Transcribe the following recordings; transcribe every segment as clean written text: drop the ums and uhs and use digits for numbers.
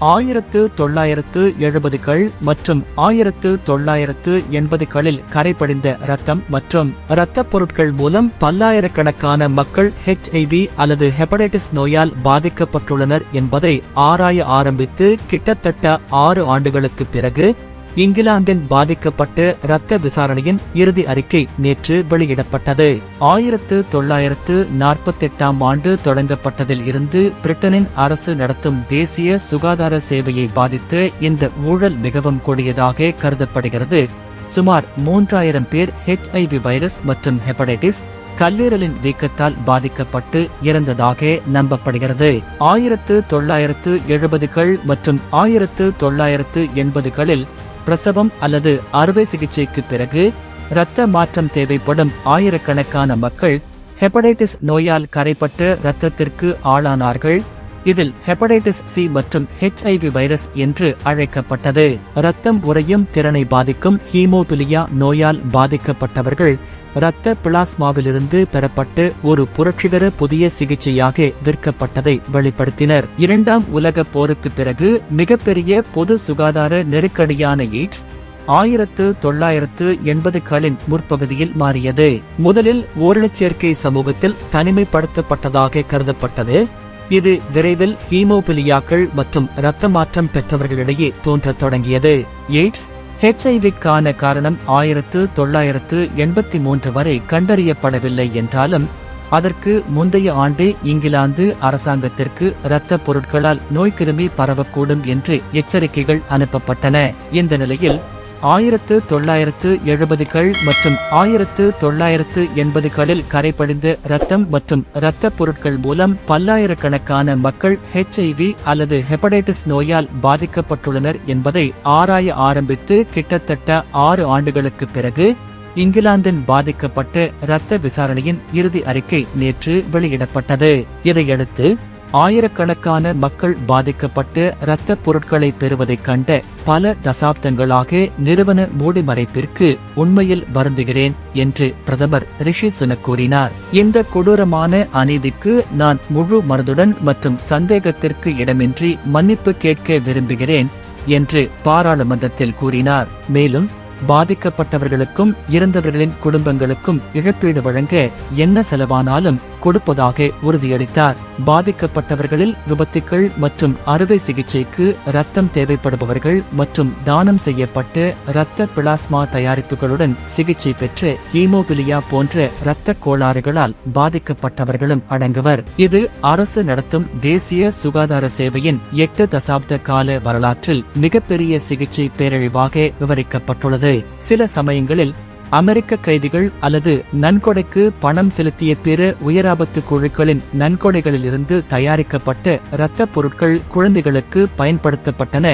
1970கள் மற்றும் 1980களில் கரைபடிந்த இரத்தம் மற்றும் இரத்தப் பொருட்கள் மூலம் பல்லாயிரக்கணக்கான மக்கள் HIV அல்லது ஹெப்படைட்டிஸ் நோயால் பாதிக்கப்பட்டுள்ளனர் என்பதை ஆராய ஆரம்பித்து கிட்டத்தட்ட 6 ஆண்டுகளுக்கு பிறகு இங்கிலாந்தின் பாதிக்கப்பட்டு இரத்த விசாரணையின் இறுதி அறிக்கை நேற்று வெளியிடப்பட்டது. 1948ஆம் ஆண்டு தொடங்கப்பட்டதில் இருந்து பிரிட்டனின் அரசு நடத்தும் தேசிய சுகாதார சேவையை பாதித்து இந்த ஊழல் மிகவும் கொடியதாக கருதப்படுகிறது. சுமார் 3000 பேர் HIV வைரஸ் மற்றும் ஹெப்படைட்டிஸ் கல்லீரலின் வீக்கத்தால் பாதிக்கப்பட்டு இறந்ததாக நம்பப்படுகிறது. 1970கள் மற்றும் 1980களில் பிரசவம் அல்லது அறுவை சிகிச்சைக்கு பிறகு இரத்த மாற்றம் தேவைப்படும் ஆயிரக்கணக்கான மக்கள் ஹெப்படைட்டிஸ் நோயால் கரைப்பட்டு இரத்தத்திற்கு ஆளானார்கள். இதில் ஹெப்படைட்டிஸ் C மற்றும் HIV வைரஸ் என்று அழைக்கப்பட்டது. இரத்தம் உறையும் திறனை பாதிக்கும் ஹீமோபிலியா நோயால் பாதிக்கப்பட்டவர்கள் இரத்த பிளாஸ்மாவிலிருந்து பெறப்பட்டு ஒரு புரட்சிகர புதிய சிகிச்சையாக விற்கப்பட்டதை வெளிப்படுத்தினர். 2ஆம் உலகப் போருக்கு பிறகு மிகப்பெரிய பொது சுகாதார நெருக்கடியான எய்ட்ஸ் 1980களின் முற்பகுதியில் மாறியது. முதலில் ஓரினச்சேர்க்கை சமூகத்தில் தனிமைப்படுத்தப்பட்டதாக கருதப்பட்டது. இது விரைவில் ஹீமோபிலியாக்கள் மற்றும் இரத்த மாற்றம் பெற்றவர்களிடையே தோன்றத் தொடங்கியது. எய்ட்ஸ் HIV-க்கான காரணம் 1983 வரை கண்டறியப்படவில்லை என்றாலும் அதற்கு முந்தைய ஆண்டு இங்கிலாந்து அரசாங்கத்திற்கு இரத்த பொருட்களால் நோய்க்கிருமி பரவக்கூடும் என்று எச்சரிக்கைகள் அனுப்பப்பட்டன. இந்த நிலையில் 1970கள் மற்றும் 1980களில் கரைபடிந்த இரத்தம் மற்றும் இரத்தப் பொருட்கள் மூலம் பல்லாயிரக்கணக்கான மக்கள் HIV அல்லது ஹெப்படைட்டிஸ் நோயால் பாதிக்கப்பட்டுள்ளனர் என்பதை ஆராய ஆரம்பித்து கிட்டத்தட்ட 6 ஆண்டுகளுக்கு பிறகு இங்கிலாந்தின் பாதிக்கப்பட்ட இரத்த விசாரணையின் இறுதி அறிக்கை நேற்று வெளியிடப்பட்டது. இதையடுத்து ஆயிரக்கணக்கான மக்கள் பாதிக்கப்பட்டு இரத்தப் பொருட்களை பெறுவதைக் கண்ட பல தசாப்தங்களாக நிறுவன மூடிமறைப்பிற்கு உண்மையில் வருந்துகிறேன் என்று பிரதமர் ரிஷி சுனக் கூறினார். இந்த கொடூரமான அநீதிக்கு நான் முழு மனதுடன் மற்றும் சந்தேகத்திற்கு இடமின்றி மன்னிப்பு கேட்க விரும்புகிறேன் என்று பாராளுமன்றத்தில் கூறினார். மேலும் பாதிக்கப்பட்டவர்களுக்கும் இறந்தவர்களின் குடும்பங்களுக்கும் இழப்பீடு வழங்க என்ன செலவானாலும் கொடுப்பதாக உறுதியளித்தார். பாதிக்கப்பட்டவர்களில் விபத்துக்கள் மற்றும் அறுவை சிகிச்சைக்கு இரத்தம் தேவைப்படுபவர்கள் மற்றும் தானம் செய்யப்பட்டு இரத்த பிளாஸ்மா தயாரிப்புகளுடன் சிகிச்சை பெற்று ஹீமோபிலியா போன்ற இரத்த கோளாறுகளால் பாதிக்கப்பட்டவர்களும் அடங்குவர். இது அரசு நடத்தும் தேசிய சுகாதார சேவையின் 8 தசாப்த கால வரலாற்றில் மிகப்பெரிய சிகிச்சை பேரழிவாக விவரிக்கப்பட்டுள்ளது. சில சமயங்களில் அமெரிக்க கைதிகள் அல்லது நன்கொடைக்கு பணம் செலுத்திய பிற உயராபத்து குழுக்களின் நன்கொடைகளிலிருந்து தயாரிக்கப்பட்ட இரத்தப் பொருட்கள் குழந்தைகளுக்கு பயன்படுத்தப்பட்டன.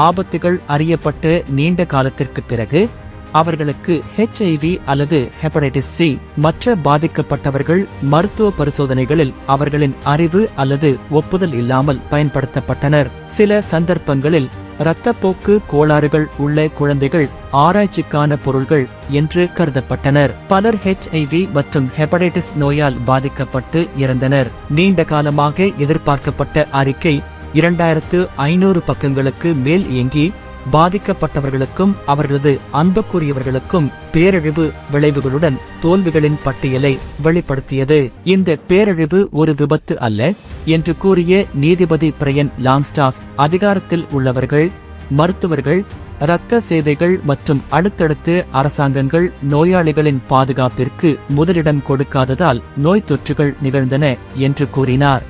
ஆபத்துகள் அறியப்பட்டு நீண்ட காலத்திற்கு பிறகு அவர்களுக்கு HIV அல்லது ஹெப்படைட்டிஸ் C மற்ற பாதிக்கப்பட்டவர்கள் மருத்துவ பரிசோதனைகளில் அவர்களின் அறிவு அல்லது ஒப்புதல் இல்லாமல் பயன்படுத்தப்பட்டனர். சில சந்தர்ப்பங்களில் இரத்தப்போக்கு கோளாறுகள் உள்ள குழந்தைகள் ஆராய்ச்சிக்கான பொருள்கள் என்று கருதப்பட்டனர். பலர் HIV மற்றும் ஹெப்படைட்டிஸ் நோயால் பாதிக்கப்பட்டு இறந்தனர். நீண்ட காலமாக எதிர்பார்க்கப்பட்ட அறிக்கை 2500 பக்கங்களுக்கு மேல் இயங்கி பாதிக்கப்பட்டவர்களுக்கும் அவர்களது அன்புக்குரியவர்களுக்கும் பேரழிவு விளைவுகளுடன் தோல்விகளின் பட்டியலை வெளிப்படுத்தியது. இந்த பேரழிவு ஒரு விபத்து அல்ல என்று கூறிய நீதிபதி பிரையன் லாங்ஸ்டாஃப், அதிகாரத்தில் உள்ளவர்கள், மருத்துவர்கள், இரத்த சேவைகள் மற்றும் அடுத்தடுத்து அரசாங்கங்கள் நோயாளிகளின் பாதுகாப்பிற்கு முதலிடம் கொடுக்காததால் நோய் தொற்றுகள் நிகழ்ந்தன என்று கூறினார்.